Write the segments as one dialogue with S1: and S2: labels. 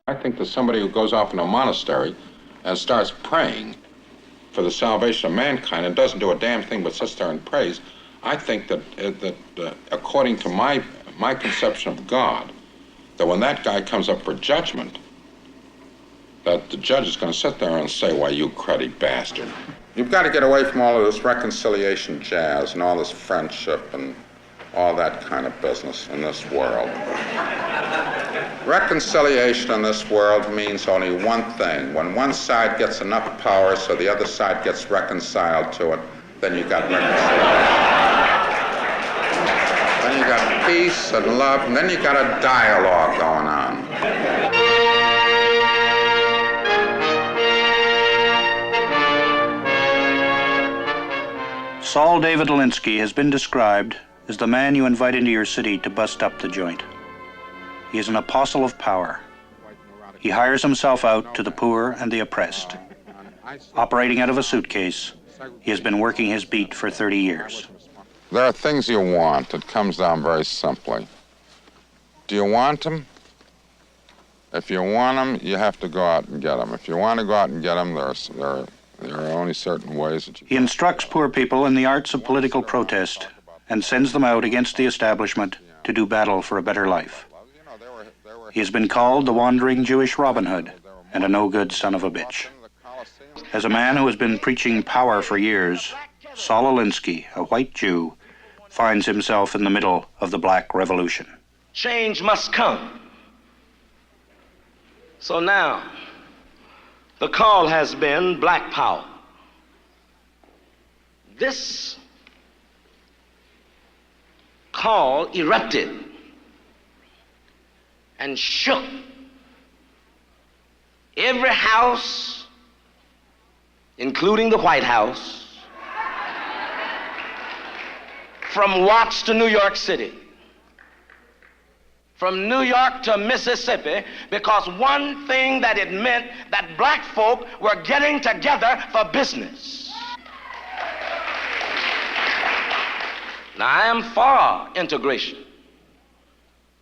S1: I think that somebody who goes off in a monastery and starts praying for the salvation of mankind and doesn't do a damn thing but sits there and prays, I think that according to my conception of God, that when that guy comes up for judgment, that the judge is going to sit there and say, "Why, you cruddy bastard." You've got to get away from all of this reconciliation jazz and all this friendship and all that kind of business in this world. Reconciliation in this world means only one thing. When one side gets enough power so the other side gets reconciled to it, then you got reconciliation. Then you got peace and love, and then you got a dialogue going on.
S2: Saul David Alinsky has been described as the man you invite into your city to bust up the joint. He is an apostle of power. He hires himself out to the poor and the oppressed. Operating out of a suitcase, he has been working his beat for 30 years.
S1: There are things you want. It comes down very simply. Do you want them? If you want them, you have to go out and get them. If you want to go out and get them, there are only certain ways that you...
S2: He instructs poor people in the arts of political protest and sends them out against the establishment to do battle for a better life. He has been called the wandering Jewish Robin Hood and a no-good son of a bitch. As a man who has been preaching power for years, Saul Alinsky, a white Jew, finds himself in the middle of the Black Revolution.
S3: Change must come. So now, the call has been black power. This call erupted and shook every house, including the White House, from Watts to New York City, from New York to Mississippi, because one thing that it meant, that black folk were getting together for business. Now, I am for integration,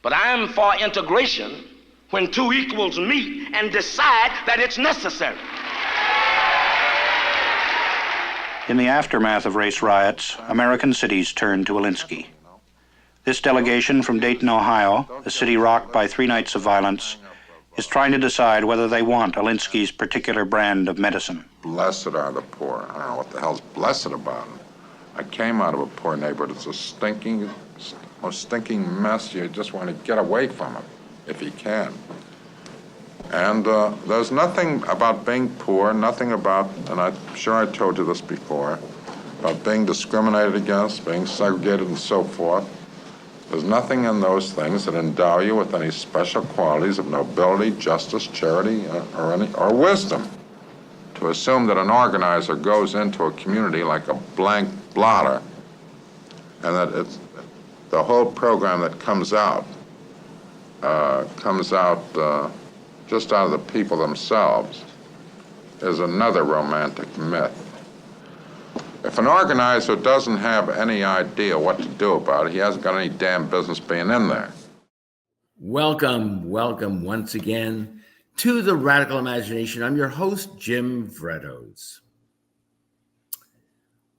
S3: but I am for integration when two equals meet and decide that it's necessary.
S2: In the aftermath of race riots, American cities turned to Alinsky. This delegation from Dayton, Ohio, a city rocked by 3 nights of violence, is trying to decide whether they want Alinsky's particular brand of medicine.
S1: Blessed are the poor. I don't know what the hell's blessed about it. I came out of a poor neighborhood. It's a most stinking mess. You just want to get away from it, if you can. And there's nothing about being poor, nothing about, and I'm sure I told you this before, about being discriminated against, being segregated and so forth. There's nothing in those things that endow you with any special qualities of nobility, justice, charity, or wisdom. To assume that an organizer goes into a community like a blank blotter and that it's the whole program that comes out just out of the people themselves is another romantic myth. If an organizer doesn't have any idea what to do about it, he hasn't got any damn business being in there.
S4: Welcome once again to The Radical Imagination. I'm your host, Jim Vrettos.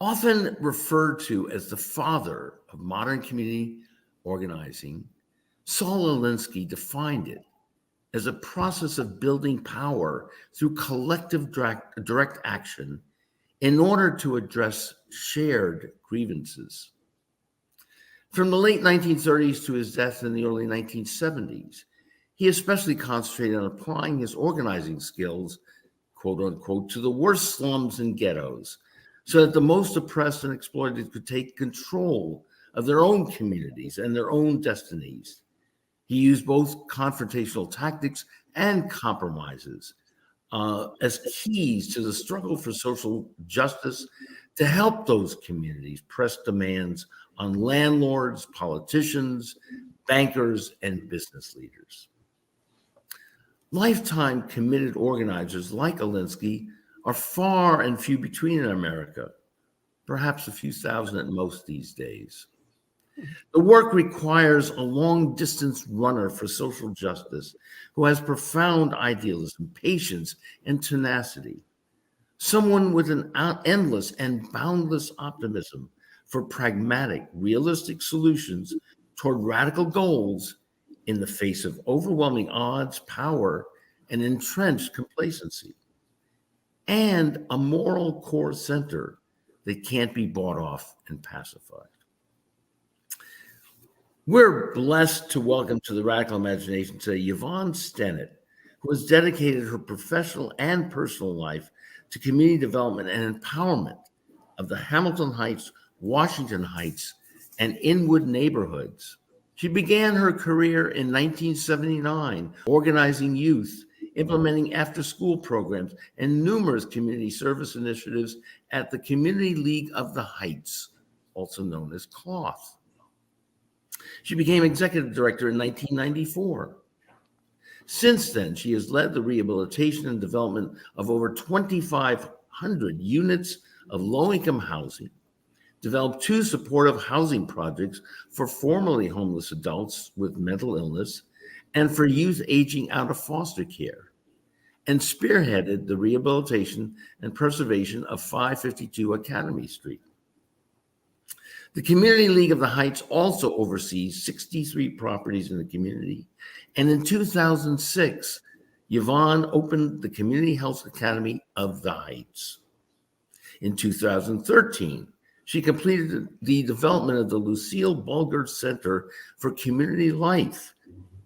S4: Often referred to as the father of modern community organizing, Saul Alinsky defined it as a process of building power through collective direct action in order to address shared grievances. From the late 1930s to his death in the early 1970s, he especially concentrated on applying his organizing skills, quote unquote, to the worst slums and ghettos, so that the most oppressed and exploited could take control of their own communities and their own destinies. He used both confrontational tactics and compromises as keys to the struggle for social justice to help those communities press demands on landlords, politicians, bankers, and business leaders. Lifetime committed organizers like Alinsky are far and few between in America, perhaps a few thousand at most these days. The work requires a long-distance runner for social justice who has profound idealism, patience, and tenacity. Someone with an endless and boundless optimism for pragmatic, realistic solutions toward radical goals in the face of overwhelming odds, power, and entrenched complacency. And a moral core center that can't be bought off and pacified. We're blessed to welcome to the Radical Imagination today Yvonne Stennett, who has dedicated her professional and personal life to community development and empowerment of the Hamilton Heights, Washington Heights, and Inwood neighborhoods. She began her career in 1979, organizing youth, implementing after-school programs, and numerous community service initiatives at the Community League of the Heights, also known as CLOTH. She became executive director in 1994. Since then, she has led the rehabilitation and development of over 2,500 units of low-income housing, developed 2 supportive housing projects for formerly homeless adults with mental illness and for youth aging out of foster care, and spearheaded the rehabilitation and preservation of 552 Academy Street. The Community League of the Heights also oversees 63 properties in the community. And in 2006, Yvonne opened the Community Health Academy of the Heights. In 2013, she completed the development of the Lucille Bulger Center for Community Life,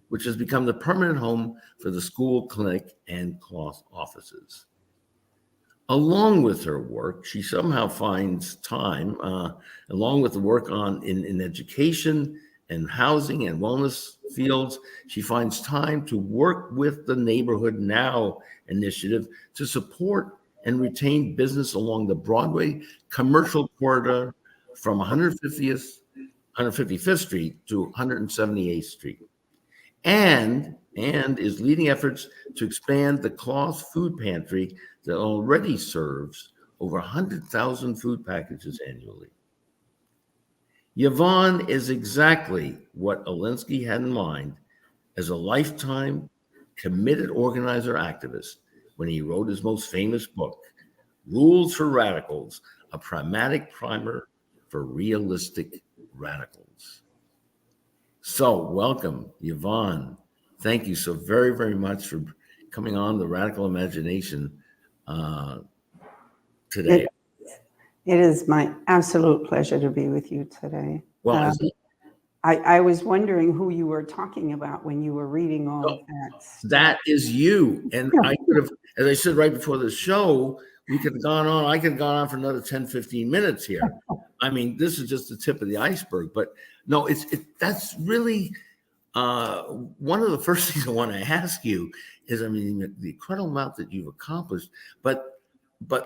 S4: which has become the permanent home for the school, clinic, and CLOTH offices. Along with her work, she somehow finds time, along with the work in education and housing and wellness fields, she finds time to work with the Neighborhood Now initiative to support and retain business along the Broadway commercial corridor from 155th Street to 178th Street. And is leading efforts to expand the CLOTH food pantry that already serves over 100,000 food packages annually. Yvonne is exactly what Alinsky had in mind as a lifetime committed organizer activist when he wrote his most famous book, Rules for Radicals, a pragmatic primer for realistic radicals. So welcome, Yvonne. Thank you so very, very much for coming on the Radical Imagination today.
S5: It is my absolute pleasure to be with you today.
S4: Well,
S5: I was wondering who you were talking about when you were reading all of that.
S4: That is you. And I could have, as I said right before the show, we could have gone on. I could have gone on for another 10, 15 minutes here. I mean, this is just the tip of the iceberg. But no, that's really one of the first things I want to ask you is, I mean, the incredible amount that you've accomplished. But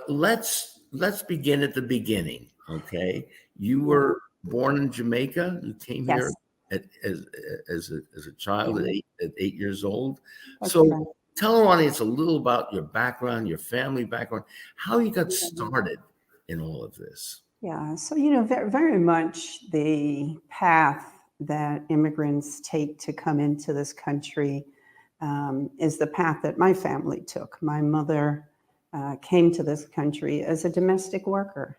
S4: let's begin at the beginning. Okay, you were born in Jamaica. You came here as a child at 8 years old.
S5: That's
S4: so
S5: right.
S4: Tell our audience a little about your background, your family background, how you got started in all of this.
S5: Yeah, so, very, very much the path that immigrants take to come into this country is the path that my family took. My mother came to this country as a domestic worker.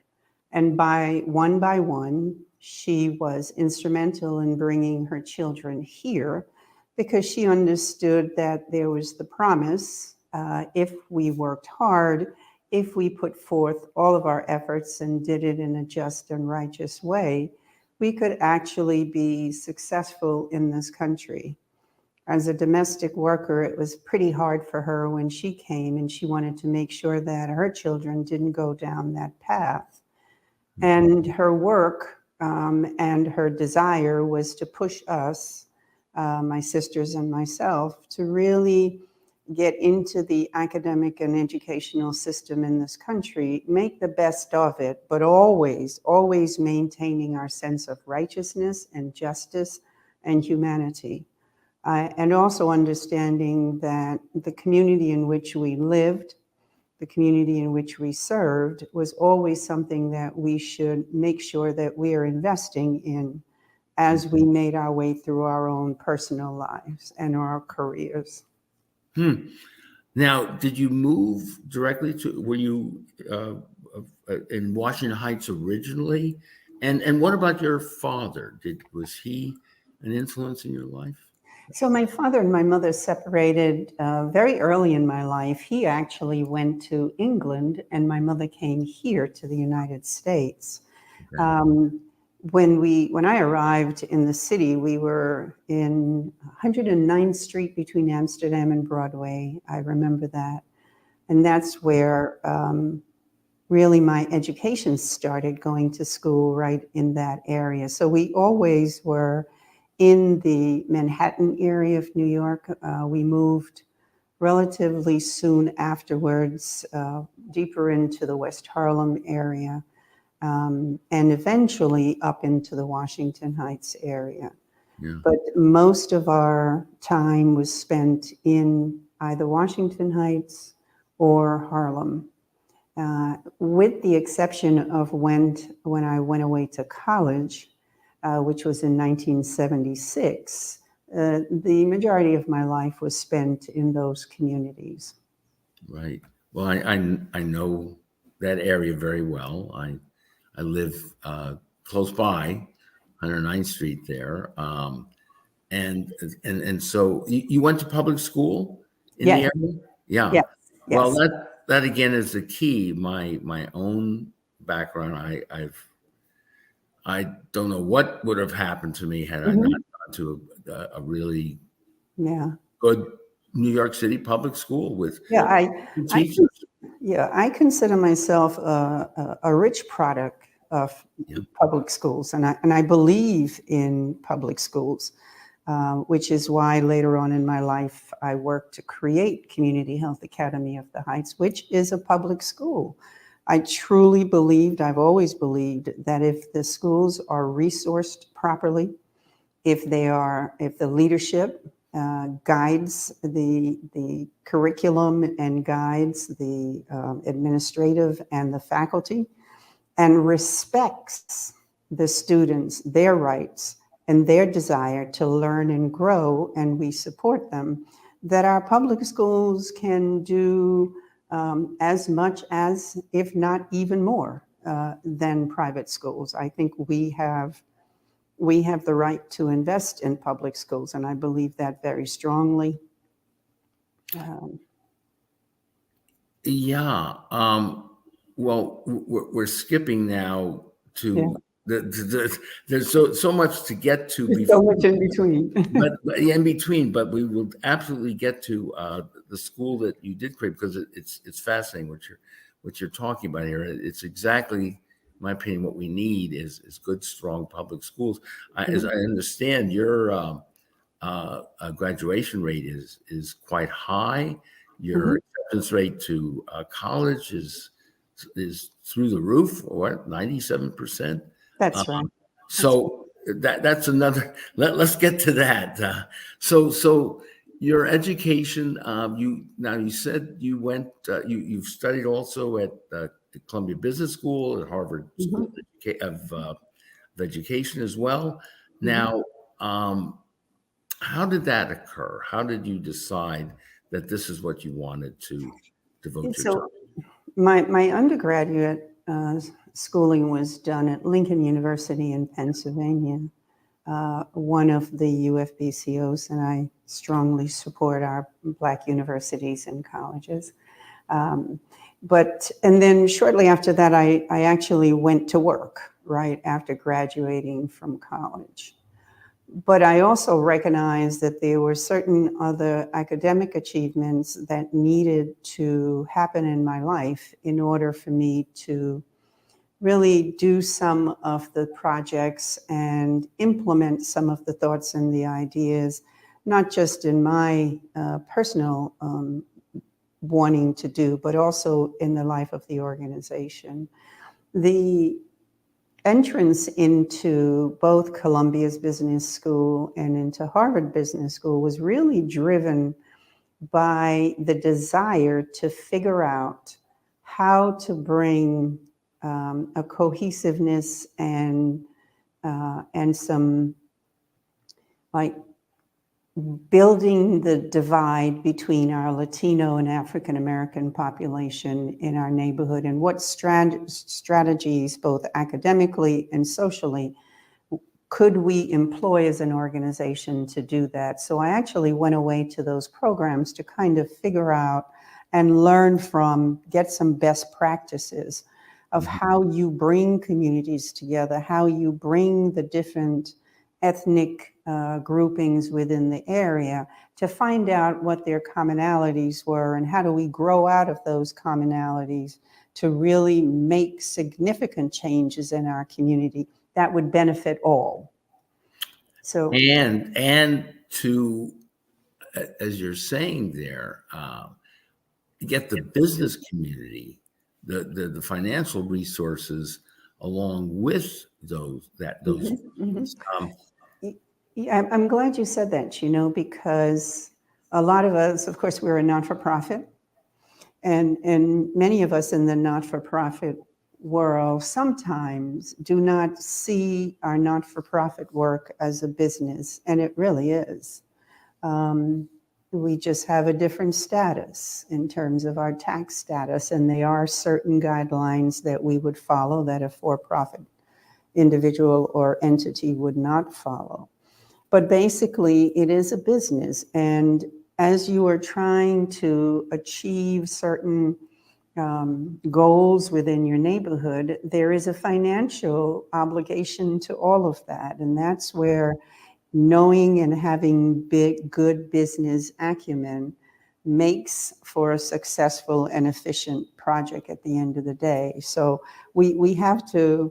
S5: And by one, she was instrumental in bringing her children here because she understood that there was the promise, if we worked hard, if we put forth all of our efforts and did it in a just and righteous way, we could actually be successful in this country. As a domestic worker, it was pretty hard for her when she came, and she wanted to make sure that her children didn't go down that path. And her work and her desire was to push us, my sisters and myself, to really get into the academic and educational system in this country, make the best of it, but always maintaining our sense of righteousness and justice and humanity. And also understanding that the community in which we lived, the community in which we served, was always something that we should make sure that we are investing in as we made our way through our own personal lives and our careers.
S4: Now, did you move directly to, were you in Washington Heights originally? And what about your father? Was he an influence in your life?
S5: So my father and my mother separated very early in my life. He actually went to England, and my mother came here to the United States.
S4: Okay.
S5: When I arrived in the city, we were in 109th Street between Amsterdam and Broadway. I remember that. And that's where really my education started, going to school right in that area. So we always were in the Manhattan area of New York. We moved relatively soon afterwards, deeper into the West Harlem area. And eventually up into the Washington Heights area.
S4: Yeah.
S5: But most of our time was spent in either Washington Heights or Harlem, with the exception of when I went away to college, which was in 1976. The majority of my life was spent in those communities.
S4: Right. Well, I know that area very well. I live close by, 109th Street there, and so you went to public school in
S5: Yes.
S4: the area? Yeah.
S5: Yes.
S4: Well,
S5: Yes.
S4: that again is the key. My own background. I don't know what would have happened to me had I not gone to a really
S5: Yeah.
S4: good New York City public school with
S5: Yeah.
S4: good teachers.
S5: I consider myself a rich product of
S4: Yeah.
S5: public schools, and I believe in public schools, which is why later on in my life I worked to create Community Health Academy of the Heights, which is a public school. I truly believed, I've always believed, that if the schools are resourced properly, if the leadership guides the curriculum and guides the administrative and the faculty, and respects the students, their rights and their desire to learn and grow, and we support them, that our public schools can do as much as, if not even more, than private schools. I think we have the right to invest in public schools, and I believe that very strongly.
S4: Yeah. Well, we're skipping now
S5: Yeah.
S4: to there's so much to get to
S5: There's
S4: before,
S5: so much in between.
S4: but in between. But we will absolutely get to the school that you did create, because it's fascinating what you're talking about here. It's exactly, in my opinion, what we need is good, strong public schools. As I understand, your graduation rate is quite high. Your acceptance rate to college is through the roof, or 97%.
S5: That's right.
S4: So that's another. Let's get to that. So your education. You said you went. You've studied also at the Columbia Business School, at Harvard School of Education as well. Now, how did that occur? How did you decide that this is what you wanted to devote your time?
S5: My undergraduate schooling was done at Lincoln University in Pennsylvania, one of the UFBCOs, and I strongly support our Black universities and colleges. And then shortly after that, I actually went to work right after graduating from college. But I also recognized that there were certain other academic achievements that needed to happen in my life in order for me to really do some of the projects and implement some of the thoughts and the ideas, not just in my personal wanting to do, but also in the life of the organization. The entrance into both Columbia's Business School and into Harvard Business School was really driven by the desire to figure out how to bring a cohesiveness and some like building the divide between our Latino and African American population in our neighborhood, and what strategies, both academically and socially, could we employ as an organization to do that? So I actually went away to those programs to kind of figure out and learn from, get some best practices of how you bring communities together, how you bring the different ethnic groupings within the area to find out what their commonalities were, and how do we grow out of those commonalities to really make significant changes in our community that would benefit all. So
S4: and to, as you're saying there, get the business community, the financial resources along with those.
S5: Yeah, I'm glad you said that, because a lot of us, of course, we're a not-for-profit, and many of us in the not-for-profit world sometimes do not see our not-for-profit work as a business, and it really is. We just have a different status in terms of our tax status, and there are certain guidelines that we would follow that a for-profit individual or entity would not follow. But basically, it is a business, and as you are trying to achieve certain goals within your neighborhood, there is a financial obligation to all of that, and that's where knowing and having good business acumen makes for a successful and efficient project at the end of the day. So we have to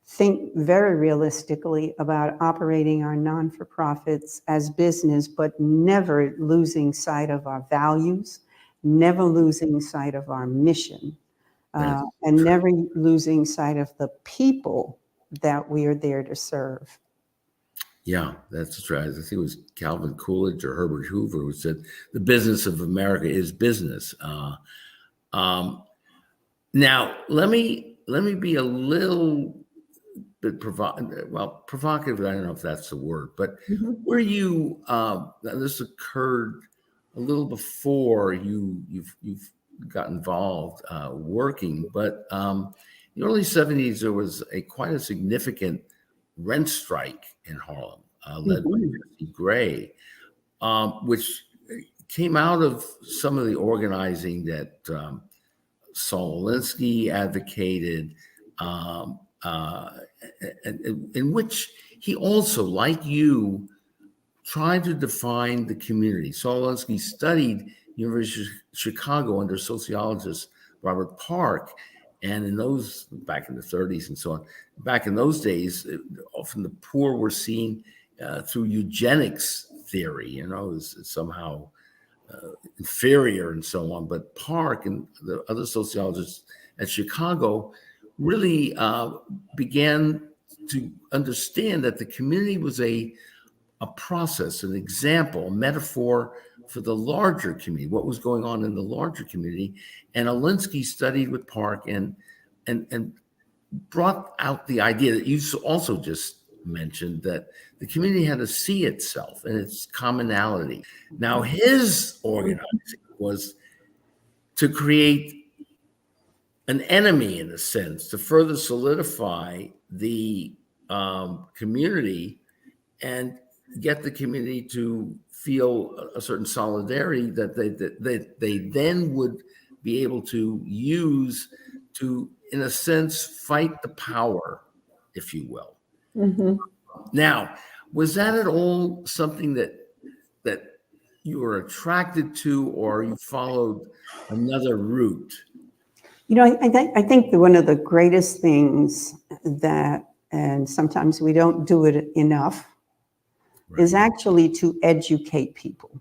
S5: think very realistically about operating our non-for-profits as business, but never losing sight of our values, never losing sight of our mission, and never losing sight of the people that we are there to serve.
S4: Yeah, that's right. I think it was Calvin Coolidge or Herbert Hoover who said the business of America is business. Now, let me be a little bit provocative. I don't know if that's the word, but were you? This occurred a little before you've got involved working, but in the early '70s there was quite a significant rent strike in Harlem, led by Jesse Gray, which came out of some of the organizing that Saul Alinsky advocated, in which he also, like you, tried to define the community. Saul Alinsky studied University of Chicago under sociologist Robert Park, and back in the 30s and so on, back in those days, often the poor were seen through eugenics theory, as somehow inferior and so on. But Park and the other sociologists at Chicago really began to understand that the community was a process, an example, a metaphor for the larger community, what was going on in the larger community. And Alinsky studied with Park and brought out the idea that you also just mentioned, that the community had to see itself and its commonality. Now, his organizing was to create an enemy, in a sense, to further solidify the community and get the community to feel a certain solidarity that they then would be able to use to, in a sense, fight the power, if you will. Now, was that at all something that you were attracted to, or you followed another route?
S5: I think that one of the greatest things that, and sometimes we don't do it enough, is actually to educate people.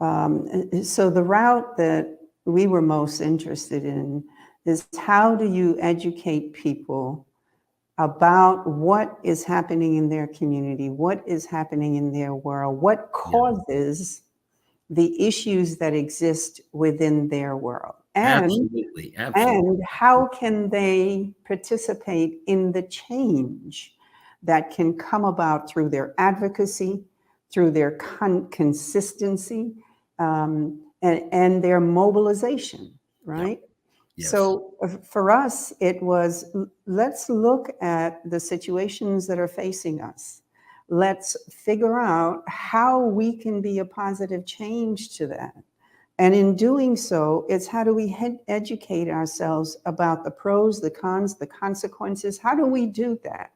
S5: So the route that we were most interested in is, how do you educate people about what is happening in their community, what is happening in their world, what causes the issues that exist within their world.
S4: Absolutely.
S5: And how can they participate in the change that can come about through their advocacy, through their consistency, and their mobilization, right?
S4: Yes.
S5: So for us, it was, let's look at the situations that are facing us. Let's figure out how we can be a positive change to that. And in doing so, it's how do we educate ourselves about the pros, the cons, the consequences? How do we do that?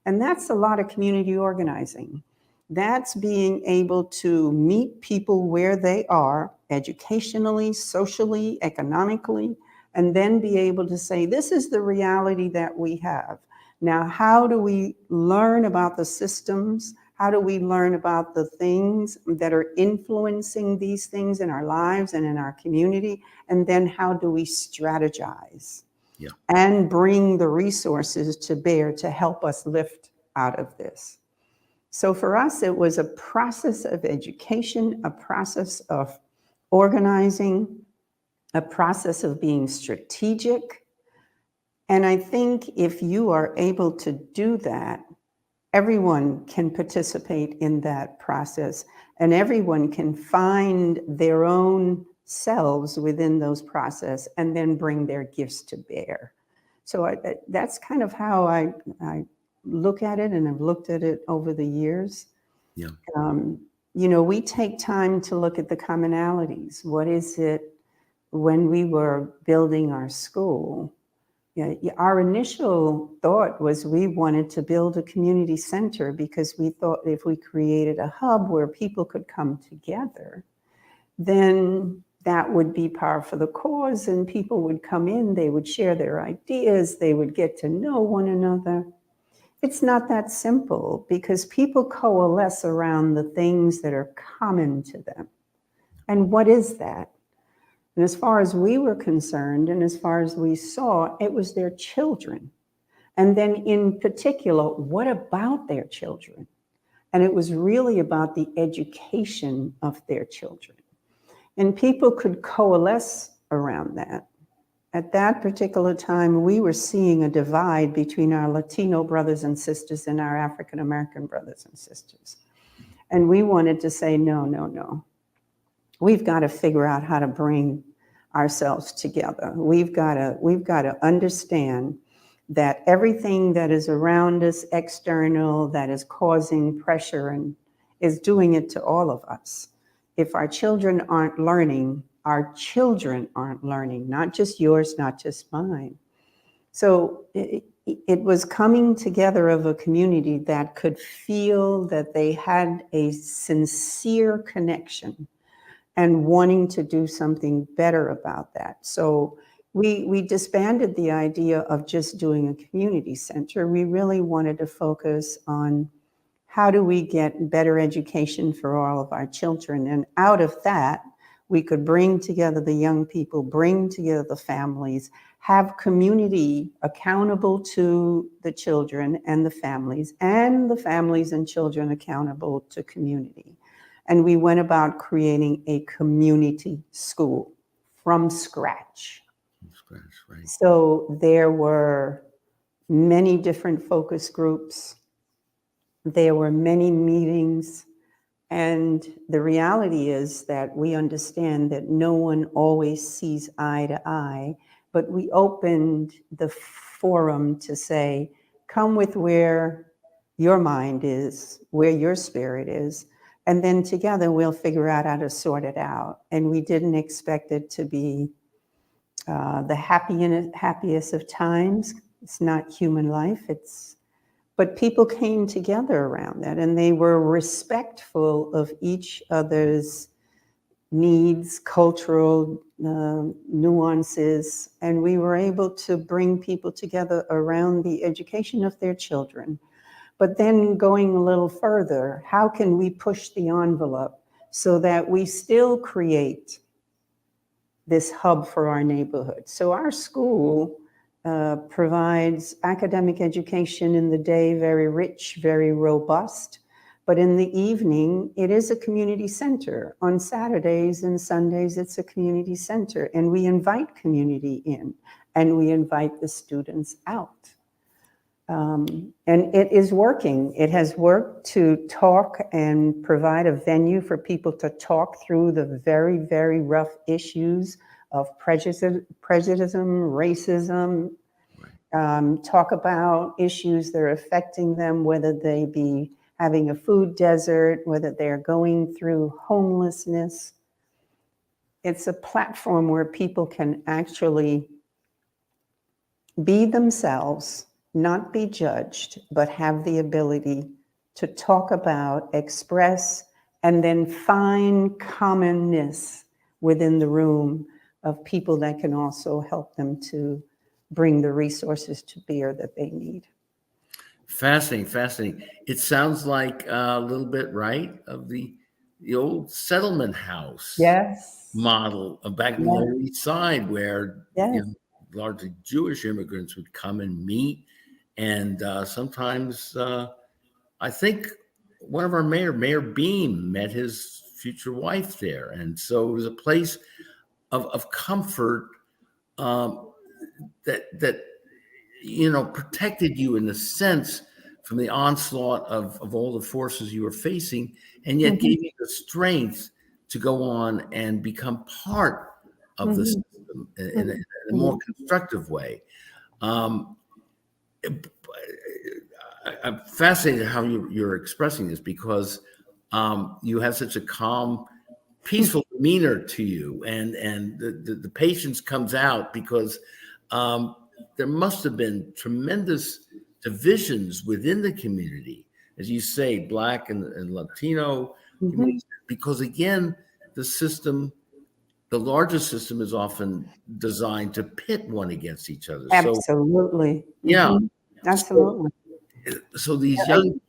S5: And that's a lot of community organizing. That's being able to meet people where they are, educationally, socially, economically, and then be able to say, this is the reality that we have. Now, how do we learn about the systems? How do we learn about the things that are influencing these things in our lives and in our community? And then how do we strategize and bring the resources to bear to help us lift out of this? So for us, it was a process of education, a process of organizing, a process of being strategic. And I think if you are able to do that, everyone can participate in that process, and everyone can find their own selves within those processes and then bring their gifts to bear. So that's kind of how I look at it, and I've looked at it over the years.
S4: Yeah.
S5: We take time to look at the commonalities. What is it when we were building our school? Our initial thought was we wanted to build a community center because we thought if we created a hub where people could come together, then that would be par for the cause, and people would come in, they would share their ideas, they would get to know one another. It's not that simple, because people coalesce around the things that are common to them. And what is that? And as far as we were concerned, and as far as we saw, it was their children. And then in particular, what about their children? And it was really about the education of their children. And people could coalesce around that. At that particular time, we were seeing a divide between our Latino brothers and sisters and our African American brothers and sisters. And we wanted to say, no. We've got to figure out how to bring ourselves together. We've got to understand that everything that is around us, external, that is causing pressure and is doing it to all of us. If our children aren't learning, our children aren't learning, not just yours, not just mine. So it was coming together of a community that could feel that they had a sincere connection and wanting to do something better about that. So we disbanded the idea of just doing a community center. We really wanted to focus on how do we get better education for all of our children. And out of that, we could bring together the young people, bring together the families, have community accountable to the children and the families and children accountable to community. And we went about creating a community school from scratch.
S4: Right.
S5: So there were many different focus groups. There were many meetings. And the reality is that we understand that no one always sees eye to eye, but we opened the forum to say, come with where your mind is, where your spirit is, and then together we'll figure out how to sort it out. And we didn't expect it to be the happiest of times. It's not human life. But people came together around that, and they were respectful of each other's needs, cultural nuances, and we were able to bring people together around the education of their children. But then going a little further, how can we push the envelope so that we still create this hub for our neighborhood? So our school provides academic education in the day, very rich, very robust. But in the evening, it is a community center. On Saturdays and Sundays, it's a community center. And we invite community in, and we invite the students out. And it is working. It has worked to talk and provide a venue for people to talk through the very, very rough issues of prejudice, racism, talk about issues that are affecting them, whether they be having a food desert, whether they're going through homelessness. It's a platform where people can actually be themselves, not be judged, but have the ability to talk about, express, and then find commonness within the room of people that can also help them to bring the resources to bear that they need.
S4: Fascinating, fascinating. It sounds like a little bit, right, of the old settlement house
S5: Yes.
S4: model back in the Lower East Side, where
S5: Yes.
S4: largely Jewish immigrants would come and meet. And sometimes I think one of our Mayor Beam, met his future wife there. And so it was a place of comfort that protected you in a sense from the onslaught of all the forces you were facing, and yet gave you the strength to go on and become part of the system in a more constructive way. I'm fascinated how you're expressing this, because you have such a calm, peaceful demeanor to you, and the patience comes out, because there must have been tremendous divisions within the community, as you say, Black and Latino communities, because again, the largest system is often designed to pit one against each other.
S5: Absolutely.
S4: So, yeah.
S5: Absolutely.
S4: So these young,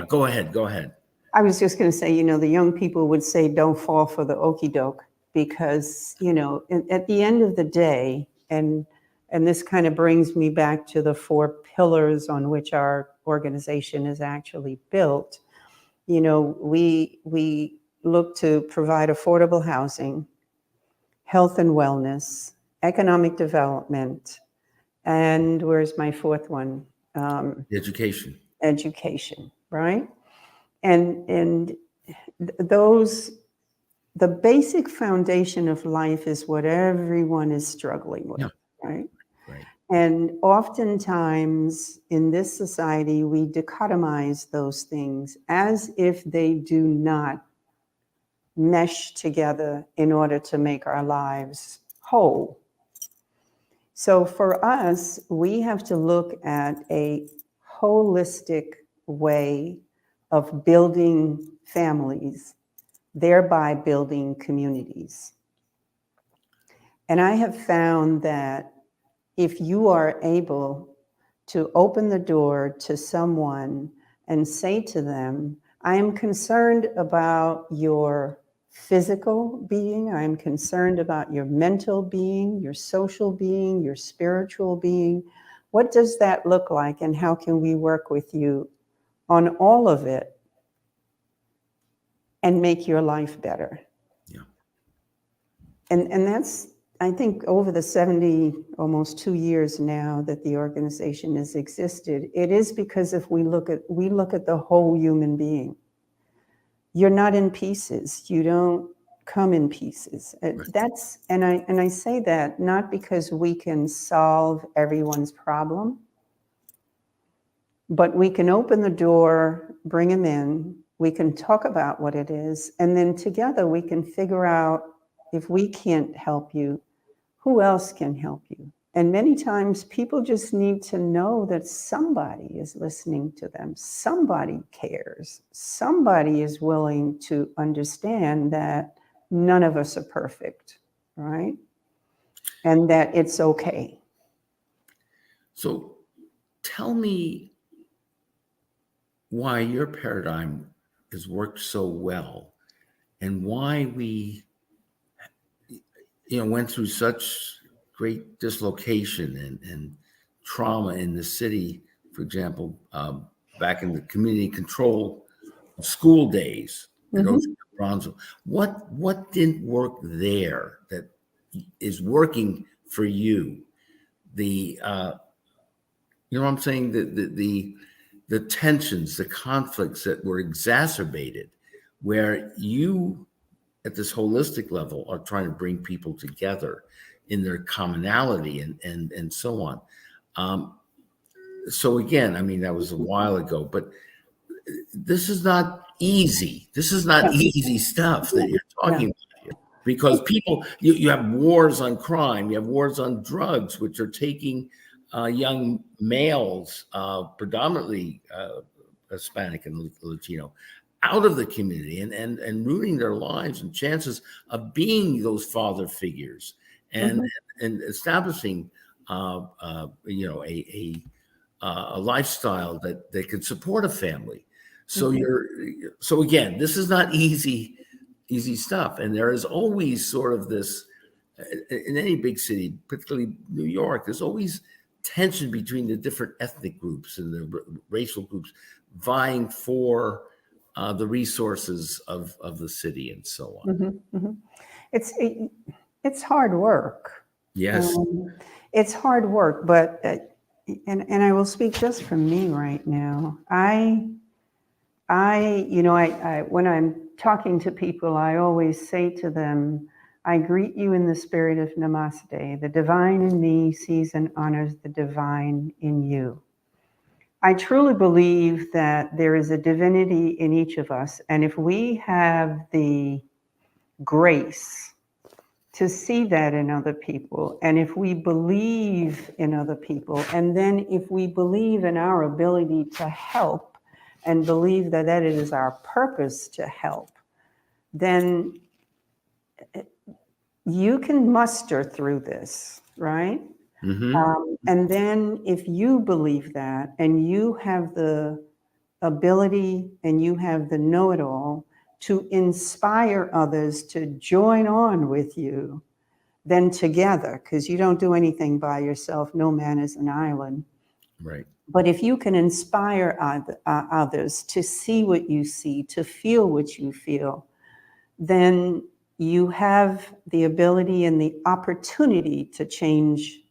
S4: go ahead.
S5: I was just going to say, the young people would say, don't fall for the okie doke, because, at the end of the day, and this kind of brings me back to the 4 pillars on which our organization is actually built. We look to provide affordable housing, health and wellness, economic development, and where's my 4th one?
S4: Education.
S5: Education, right? And those, the basic foundation of life is what everyone is struggling with, right? And oftentimes in this society, we dichotomize those things as if they do not mesh together in order to make our lives whole. So for us, we have to look at a holistic way of building families, thereby building communities. And I have found that if you are able to open the door to someone and say to them, I am concerned about your physical being, I am concerned about your mental being, your social being, your spiritual being. What does that look like, and how can we work with you on all of it and make your life better?
S4: Yeah.
S5: And that's, I think, over the 70, almost 2 years now that the organization has existed, it is because if we look at the whole human being. You're not in pieces. You don't come in pieces. That's, and I say that not because we can solve everyone's problem, but we can open the door, bring them in, we can talk about what it is, and then together we can figure out, if we can't help you, who else can help you? And many times people just need to know that somebody is listening to them. Somebody cares. Somebody is willing to understand that none of us are perfect, right? And that it's okay.
S4: So tell me why your paradigm has worked so well, and why we went through such great dislocation and trauma in the city. For example, back in the community control of school days, Bronzeville. What didn't work there that is working for you? The You know what I'm saying? The tensions, the conflicts that were exacerbated, where you at this holistic level are trying to bring people together in their commonality and so on. So again, I mean, that was a while ago, but this is not easy. This is not easy stuff that you're talking about here. Because people, you have wars on crime, you have wars on drugs, which are taking young males, predominantly Hispanic and Latino, out of the community and ruining their lives and chances of being those father figures and establishing, a lifestyle that could support a family. So so again, this is not easy stuff. And there is always sort of this, in any big city, particularly New York, there's always tension between the different ethnic groups and the racial groups vying for the resources of the city and so on.
S5: It's hard work.
S4: Yes.
S5: It's hard work, but and I will speak just for me right now. I when I'm talking to people, I always say to them, I greet you in the spirit of Namaste. The divine in me sees and honors the divine in you. I truly believe that there is a divinity in each of us. And if we have the grace to see that in other people, and if we believe in other people, and then if we believe in our ability to help and believe that it is our purpose to help, then you can muster through this, right? And then if you believe that and you have the ability and you have the know-it-all to inspire others to join on with you, then together, because you don't do anything by yourself, no man is an island.
S4: Right.
S5: But if you can inspire others to see what you see, to feel what you feel, then you have the ability and the opportunity to change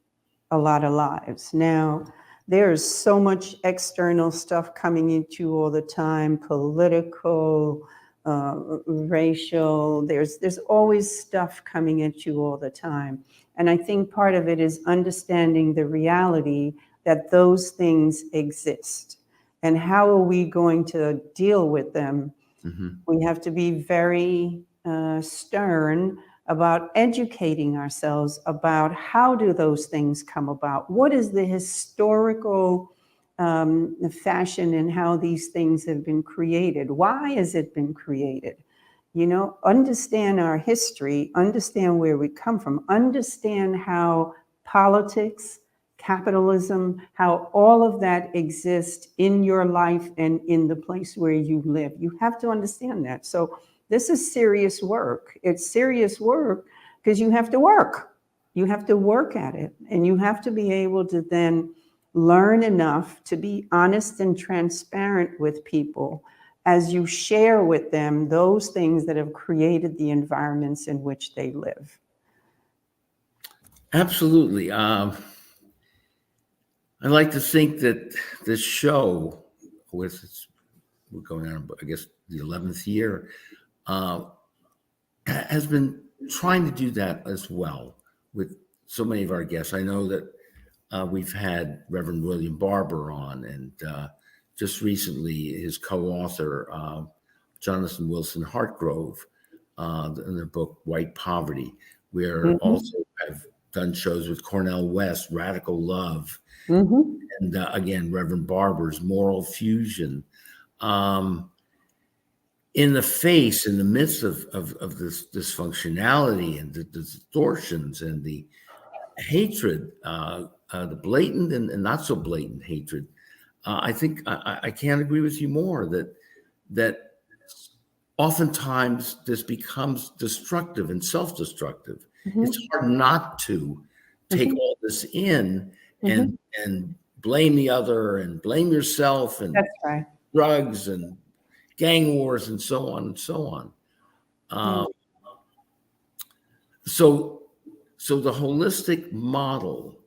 S5: a lot of lives. Now, there's so much external stuff coming at you all the time, political, racial, there's always stuff coming at you all the time. And I think part of it is understanding the reality that those things exist. And how are we going to deal with them? We have to be very stern about educating ourselves about how do those things come about? What is the historical fashion in how these things have been created? Why has it been created? You know, understand our history, understand where we come from, understand how politics, capitalism, how all of that exists in your life and in the place where you live. You have to understand that. So this is serious work. It's serious work because you have to work. You have to work at it. And you have to be able to then learn enough to be honest and transparent with people as you share with them those things that have created the environments in which they live.
S4: Absolutely. I like to think that this show, we're going on, I guess, the 11th year, has been trying to do that as well with so many of our guests. I know that we've had Reverend William Barber on, and just recently his co-author, Jonathan Wilson Hartgrove, in their book, White Poverty. We're also have done shows with Cornel West, Radical Love, and again, Reverend Barber's Moral Fusion. In the midst of this dysfunctionality and the distortions and the hatred, the blatant and not so blatant hatred, I think I can't agree with you more that oftentimes this becomes destructive and self-destructive. It's hard not to take all this in and blame the other and blame yourself and
S5: That's right.
S4: drugs and gang wars and so on and so on. So the holistic model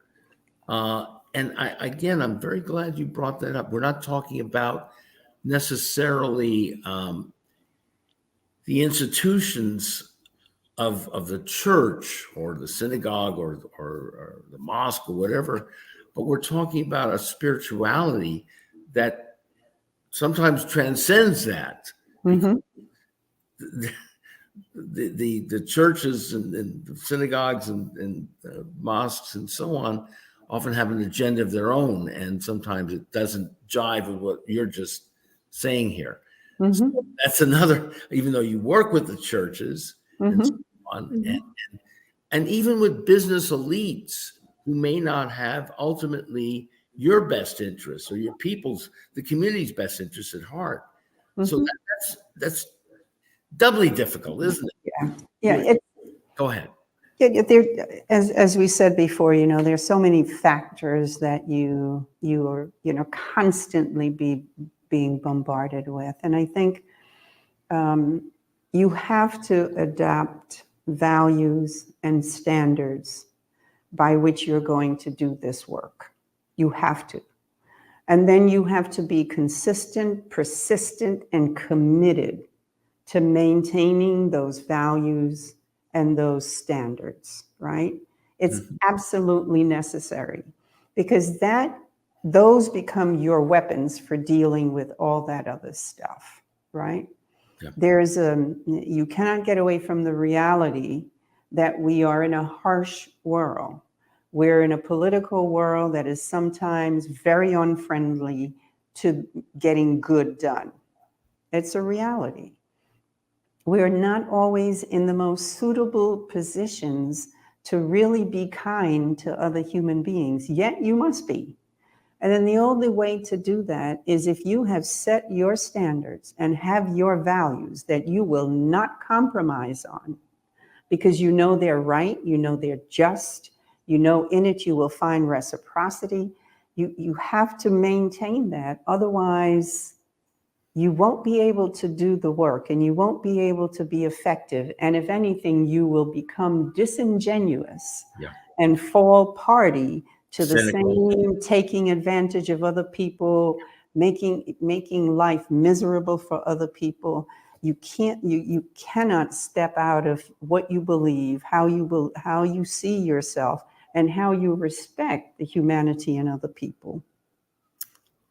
S4: And again, I'm very glad you brought that up. We're not talking about necessarily the institutions of the church or the synagogue or the mosque or whatever, but we're talking about a spirituality that sometimes transcends that.
S5: Mm-hmm.
S4: The churches and the synagogues and mosques and so on often have an agenda of their own, and sometimes it doesn't jive with what you're just saying here.
S5: Mm-hmm.
S4: So that's another, even though you work with the churches and so on,
S5: Mm-hmm.
S4: and even with business elites who may not have ultimately your best interests or your people's, the community's best interests at heart. So
S5: Mm-hmm.
S4: that's doubly difficult, isn't it?
S5: Yeah.
S4: Go ahead.
S5: Yeah, there, as we said before, there's so many factors that you are, constantly being bombarded with. And I think you have to adapt values and standards by which you're going to do this work. You have to. And then you have to be consistent, persistent, and committed to maintaining those values and those standards, right? It's absolutely necessary because those become your weapons for dealing with all that other stuff, right? Yeah. You cannot get away from the reality that we are in a harsh world. We're in a political world that is sometimes very unfriendly to getting good done. It's a reality. We're not always in the most suitable positions to really be kind to other human beings, yet you must be. And then the only way to do that is if you have set your standards and have your values that you will not compromise on, because you know they're right, you know they're just, you know in it you will find reciprocity. You have to maintain that. Otherwise, you won't be able to do the work and you won't be able to be effective. And if anything, you will become disingenuous and fall party to the same taking advantage of other people, making life miserable for other people. You cannot step out of what you believe, how you see yourself, and how you respect the humanity in other people.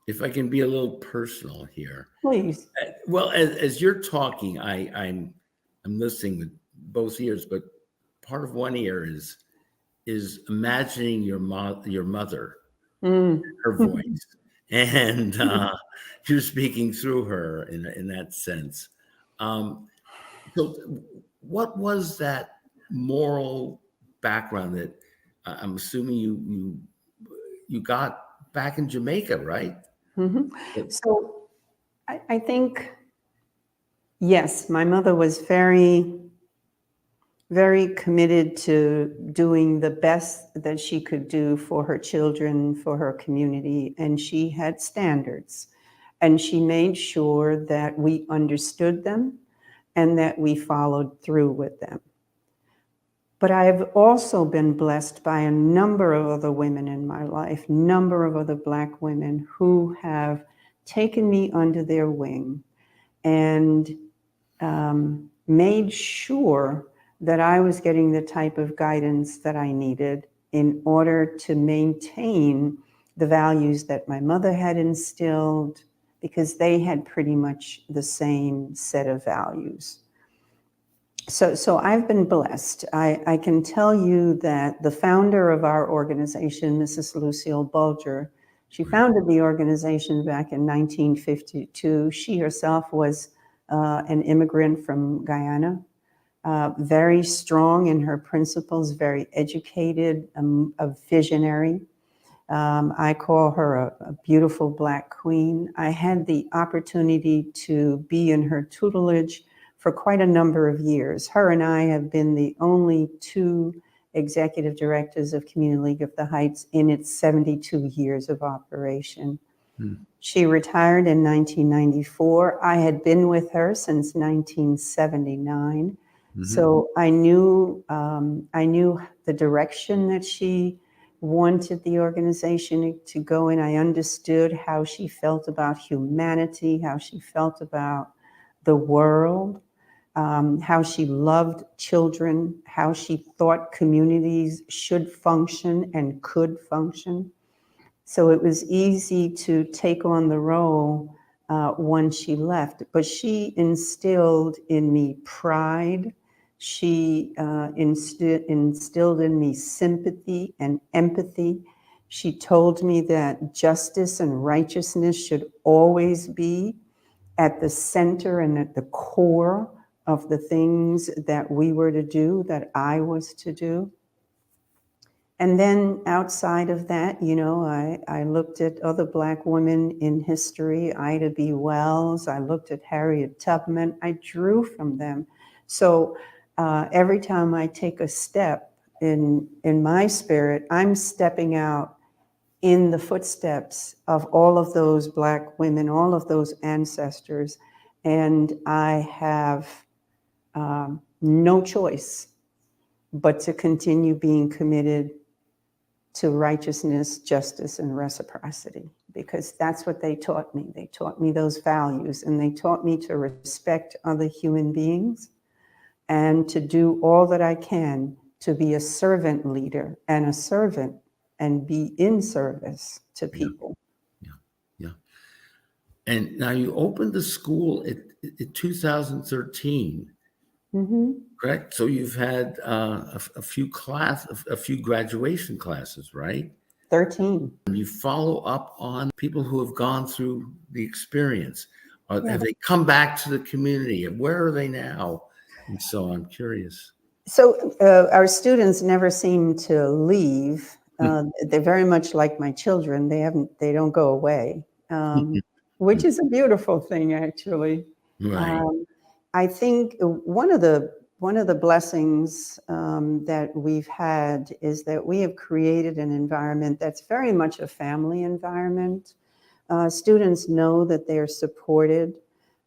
S4: If I can be a little personal here.
S5: Please.
S4: Well, as you're talking, I'm listening with both ears, but part of one ear is imagining your mother, her voice, and you're speaking through her in that sense. So what was that moral background that I'm assuming you got back in Jamaica, right?
S5: Mm-hmm. So I think, yes, my mother was very, very committed to doing the best that she could do for her children, for her community, and she had standards. And she made sure that we understood them and that we followed through with them. But I have also been blessed by a number of other women in my life, number of other Black women who have taken me under their wing and made sure that I was getting the type of guidance that I needed in order to maintain the values that my mother had instilled, because they had pretty much the same set of values. So I've been blessed. I can tell you that the founder of our organization, Mrs. Lucille Bulger, she founded the organization back in 1952. She herself was an immigrant from Guyana, very strong in her principles, very educated, a visionary. I call her a beautiful Black queen. I had the opportunity to be in her tutelage for quite a number of years. Her and I have been the only two executive directors of Community League of the Heights in its 72 years of operation. She retired in 1994. I had been with her since 1979. So I knew the direction that she wanted the organization to go in. I understood how she felt about humanity, how she felt about the world, how she loved children, how she thought communities should function and could function. So it was easy to take on the role once she left. But she instilled in me pride. She instilled in me sympathy and empathy. She told me that justice and righteousness should always be at the center and at the core of the things that we were to do, that I was to do. And then outside of that, you know, I looked at other Black women in history, Ida B. Wells, I looked at Harriet Tubman, I drew from them. So every time I take a step in my spirit, I'm stepping out in the footsteps of all of those Black women, all of those ancestors, and I have no choice but to continue being committed to righteousness, justice, and reciprocity, because that's what they taught me. They taught me those values, and they taught me to respect other human beings and to do all that I can to be a servant leader and a servant and be in service to people.
S4: Yeah. And now you opened the school in 2013.
S5: Mm-hmm.
S4: Correct. So you've had a few graduation classes, right?
S5: 13.
S4: You follow up on people who have gone through the experience.
S5: Yeah.
S4: Have they come back to the community? And where are they now? And so I'm curious.
S5: So our students never seem to leave. They're very much like my children. They don't go away, which is a beautiful thing, actually.
S4: Right.
S5: I think one of the blessings that we've had is that we have created an environment that's very much a family environment. Students know that they're supported.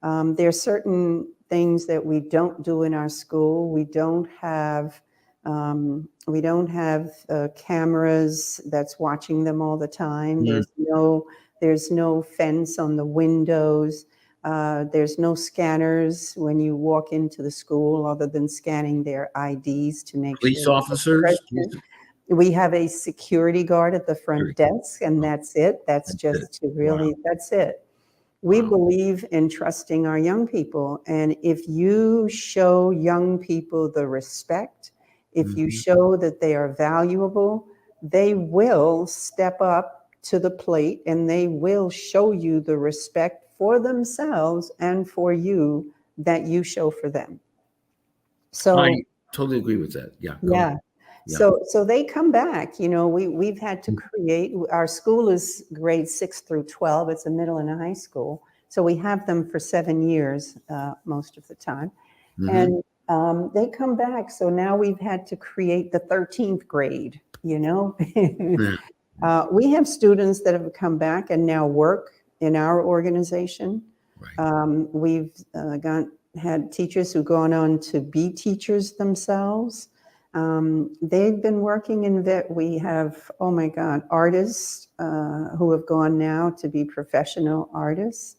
S5: There are certain things that we don't do in our school. We don't have cameras that's watching them all the time. There's no fence on the windows. There's no scanners when you walk into the school other than scanning their IDs to make
S4: Police
S5: sure.
S4: officers?
S5: We have a security guard at the front desk, and that's it. That's it. We believe in trusting our young people. And if you show young people the respect, if you show that they are valuable, they will step up to the plate and they will show you the respect for themselves and for you that you show for them. So
S4: I totally agree with that. Yeah.
S5: Yeah. So they come back. You know, we've had to create, our school is grades 6 through 12. It's a middle and a high school. So we have them for 7 years most of the time. And they come back. So now we've had to create the 13th grade, you know. We have students that have come back and now work in our organization. We've had teachers who've gone on to be teachers themselves. They've been working in vet. We have, oh my God, artists who have gone now to be professional artists.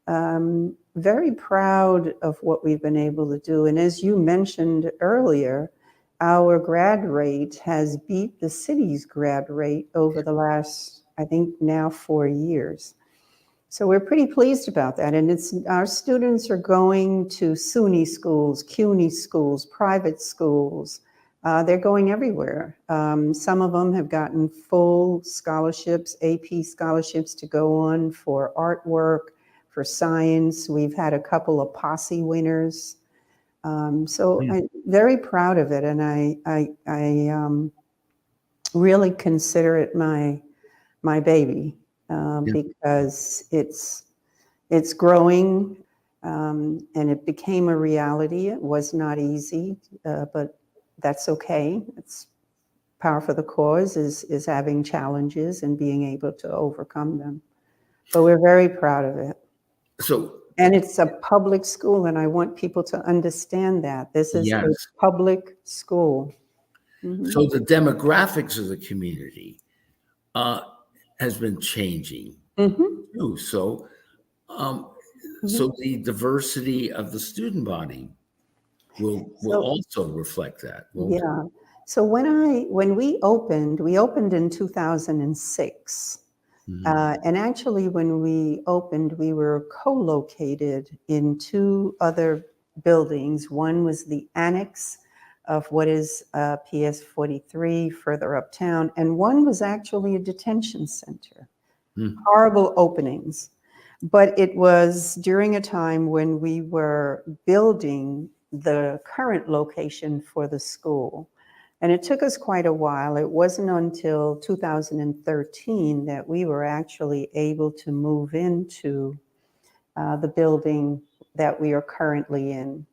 S5: Very proud of what we've been able to do. And as you mentioned earlier, our grad rate has beat the city's grad rate over the last, I think now 4 years. So we're pretty pleased about that. And our students are going to SUNY schools, CUNY schools, private schools. They're going everywhere. Some of them have gotten full scholarships, AP scholarships to go on for artwork, for science. We've had a couple of Posse winners. So I'm very proud of it. And I really consider it my baby because it's growing and it became a reality. It was not easy, but that's okay. It's power for the cause is having challenges and being able to overcome them. But we're very proud of it. And it's a public school, and I want people to understand that. This is a public school.
S4: So the demographics of the community has been changing too. So, so the diversity of the student body will also reflect that.
S5: Yeah. So when we opened in 2006. And actually, when we opened, we were co-located in two other buildings. One was the annex of what is PS 43 further uptown, and one was actually a detention center. Horrible openings. But it was during a time when we were building the current location for the school. And it took us quite a while. It wasn't until 2013 that we were actually able to move into the building that we are currently in.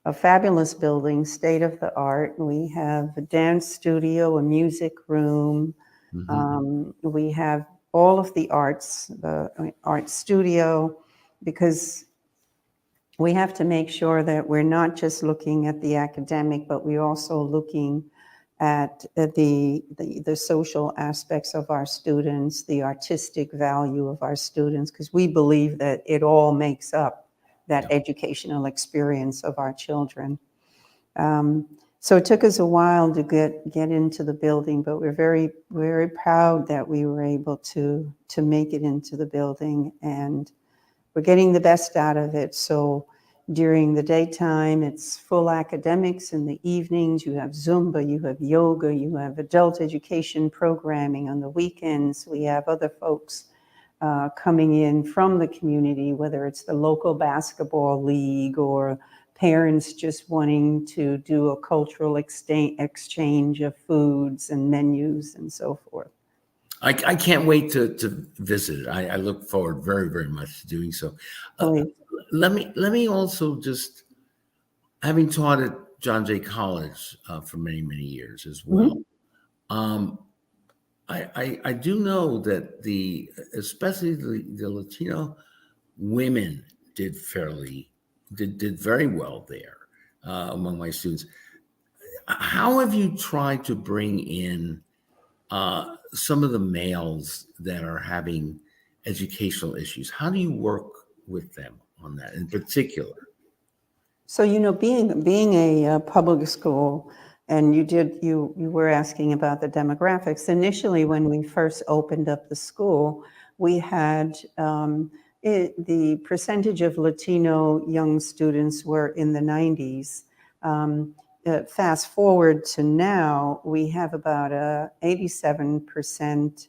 S5: A fabulous building, state of the art. We have a dance studio, a music room. We have all of the arts, the art studio, because we have to make sure that we're not just looking at the academic, but we're also looking at the social aspects of our students, the artistic value of our students, because we believe that it all makes up that educational experience of our children. So it took us a while to get into the building, but we're very, very proud that we were able to make it into the building, and we're getting the best out of it. So during the daytime, it's full academics. In the evenings, you have Zumba, you have yoga, you have adult education programming. On the weekends, we have other folks coming in from the community, whether it's the local basketball league or parents just wanting to do a cultural exchange of foods and menus and so forth.
S4: I can't wait to visit it. I look forward very, very much to doing so. Let me also just, having taught at John Jay College for many, many years as well. I do know that especially the Latino women did very well there among my students. How have you tried to bring in some of the males that are having educational issues? How do you work with them on that in particular?
S5: So, being a public school, and you were asking about the demographics. Initially, when we first opened up the school, we had the percentage of Latino young students were in the 90s. Fast forward to now, we have about a 87%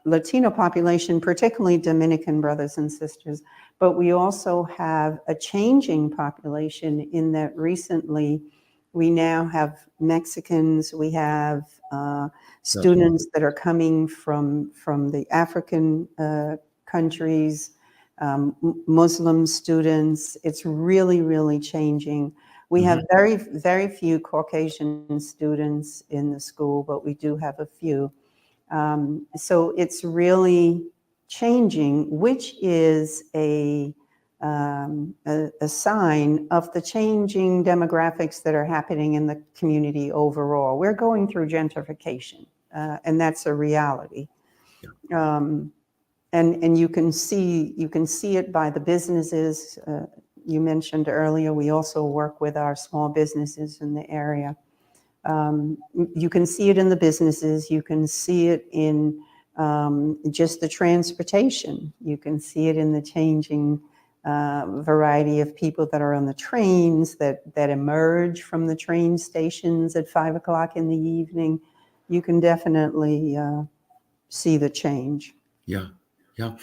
S5: Latino population, particularly Dominican brothers and sisters. But we also have a changing population in that recently we now have Mexicans, we have students that are coming from the African countries, Muslim students. It's really, really changing. We have very, very few Caucasian students in the school, but we do have a few. So it's really changing, which is a sign of the changing demographics that are happening in the community overall. We're going through gentrification, and that's a reality. And you can see it by the businesses. You mentioned earlier, we also work with our small businesses in the area. You can see it in the businesses. You can see it in just the transportation. You can see it in the changing variety of people that are on the trains that emerge from the train stations at 5 o'clock in the evening. You can definitely see the change.
S4: Yeah. I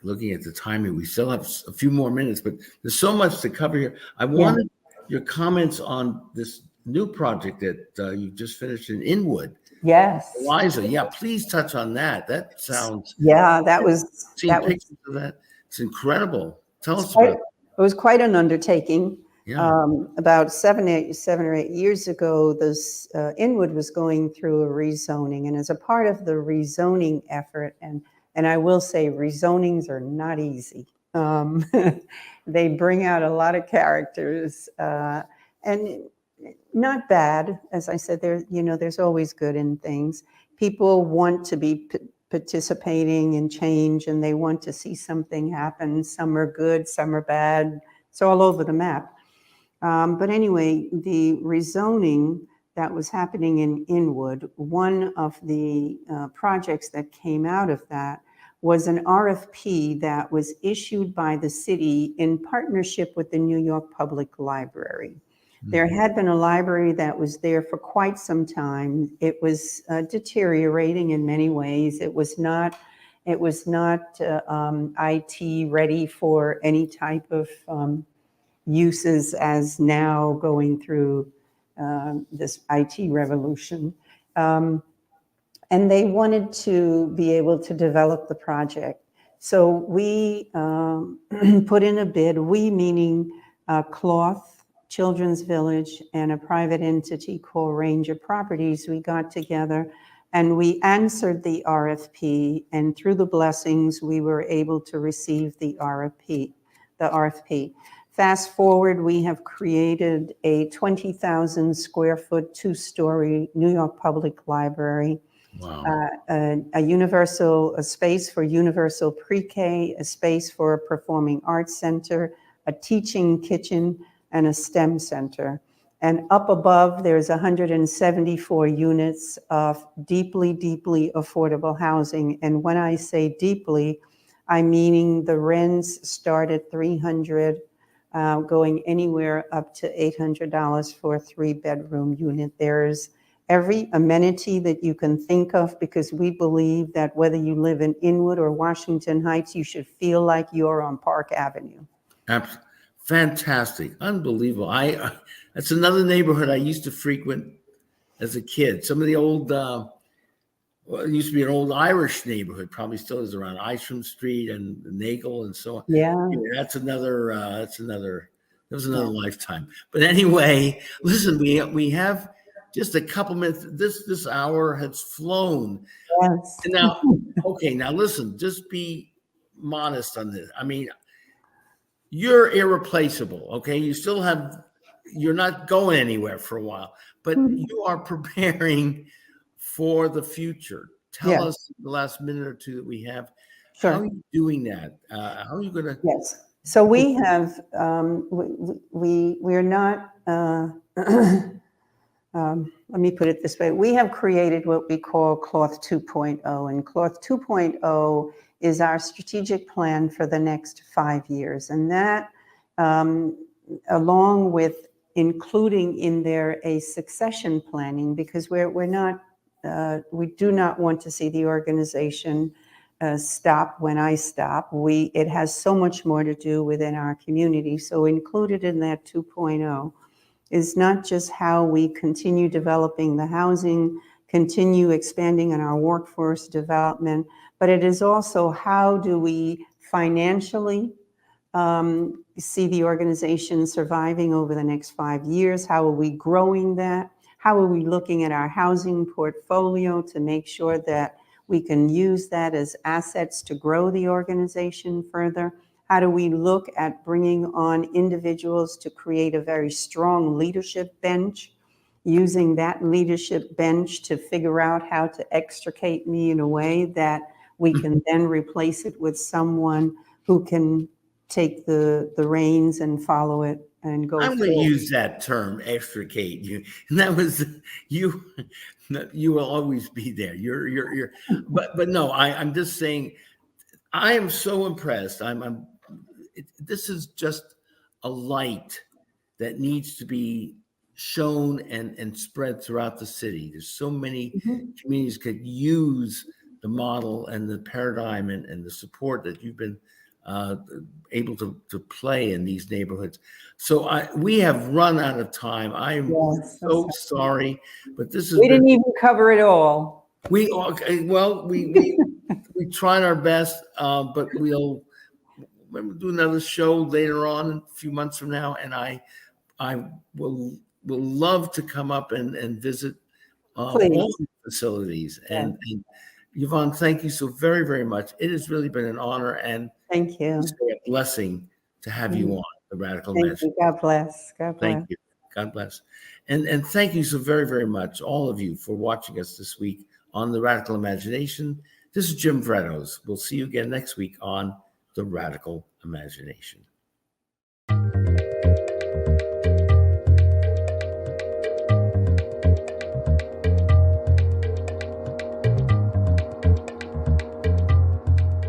S4: looking at the timing, we still have a few more minutes, but there's so much to cover here. I wanted your comments on this new project that you just finished in Inwood.
S5: Yes.
S4: Eliza, please touch on that. That sounds.
S5: That was
S4: pictures of that. It's incredible. Tell us about it.
S5: It was quite an undertaking.
S4: Yeah.
S5: About 7 or 8 years ago, this Inwood was going through a rezoning, and as a part of the rezoning effort, and I will say rezonings are not easy. They bring out a lot of characters, and not bad. As I said, there's always good in things. People want to be participating in change, and they want to see something happen. Some are good, some are bad. It's all over the map. But anyway, the rezoning that was happening in Inwood, one of the projects that came out of that was an RFP that was issued by the city in partnership with the New York Public Library. There had been a library that was there for quite some time. It was deteriorating in many ways. It was not IT ready for any type of uses as now going through this IT revolution. And they wanted to be able to develop the project. So we put in a bid, we meaning Cloth, Children's Village, and a private entity called Ranger Properties. We got together and we answered the RFP, and through the blessings, we were able to receive the RFP. Fast forward, we have created a 20,000 square foot, 2-story New York Public Library.
S4: Wow.
S5: A space for universal pre-K, a space for a performing arts center, a teaching kitchen, and a STEM center. And up above, there's 174 units of deeply, deeply affordable housing. And when I say deeply, I'm meaning the rents start at $300, going anywhere up to $800 for a 3-bedroom unit. There's every amenity that you can think of, because we believe that whether you live in Inwood or Washington Heights, you should feel like you're on Park Avenue.
S4: Fantastic. Unbelievable. That's another neighborhood I used to frequent as a kid. Some of the old, well, it used to be an old Irish neighborhood, probably still is, around Isham Street and Nagel and so on.
S5: Yeah.
S4: That was another lifetime. But anyway, listen, we have just a couple minutes. This hour has flown.
S5: Yes.
S4: And now, okay, now listen, just be modest on this. I mean, you're irreplaceable, okay? You're not going anywhere for a while, but you are preparing for the future. Tell us the last minute or two that we have.
S5: Sure.
S4: How are you doing that? How are you going to?
S5: Yes. So we have, we're not, let me put it this way. We have created what we call Cloth 2.0, and Cloth 2.0 is our strategic plan for the next 5 years. And that, along with including in there a succession planning, because we do not want to see the organization stop when I stop. It has so much more to do within our community. So included in that 2.0 is not just how we continue developing the housing, continue expanding on our workforce development, but it is also how do we financially see the organization surviving over the next 5 years? How are we growing that? How are we looking at our housing portfolio to make sure that we can use that as assets to grow the organization further? How do we look at bringing on individuals to create a very strong leadership bench, using that leadership bench to figure out how to extricate me in a way that we can then replace it with someone who can take the reins and follow it and go
S4: I'm
S5: forward.
S4: going to use that term, extricate you. And that was you. You will always be there. But no, I'm just saying, I am so impressed. This is just a light that needs to be shown and spread throughout the city. There's so many communities could use the model and the paradigm and the support that you've been able to play in these neighborhoods. So we have run out of time. I'm so sorry, but this is.
S5: We didn't even cover it all.
S4: We tried our best, but we'll do another show later on, a few months from now, and I will love to come up and visit all the facilities. And Yvonne, thank you so very, very much. It has really been an honor and
S5: thank you.
S4: A blessing to have you on the Radical Message.
S5: God bless. God bless.
S4: Thank you. God bless. And thank you so very, very much, all of you, for watching us this week on The Radical Imagination. This is Jim Vrettos. We'll see you again next week on The Radical Imagination.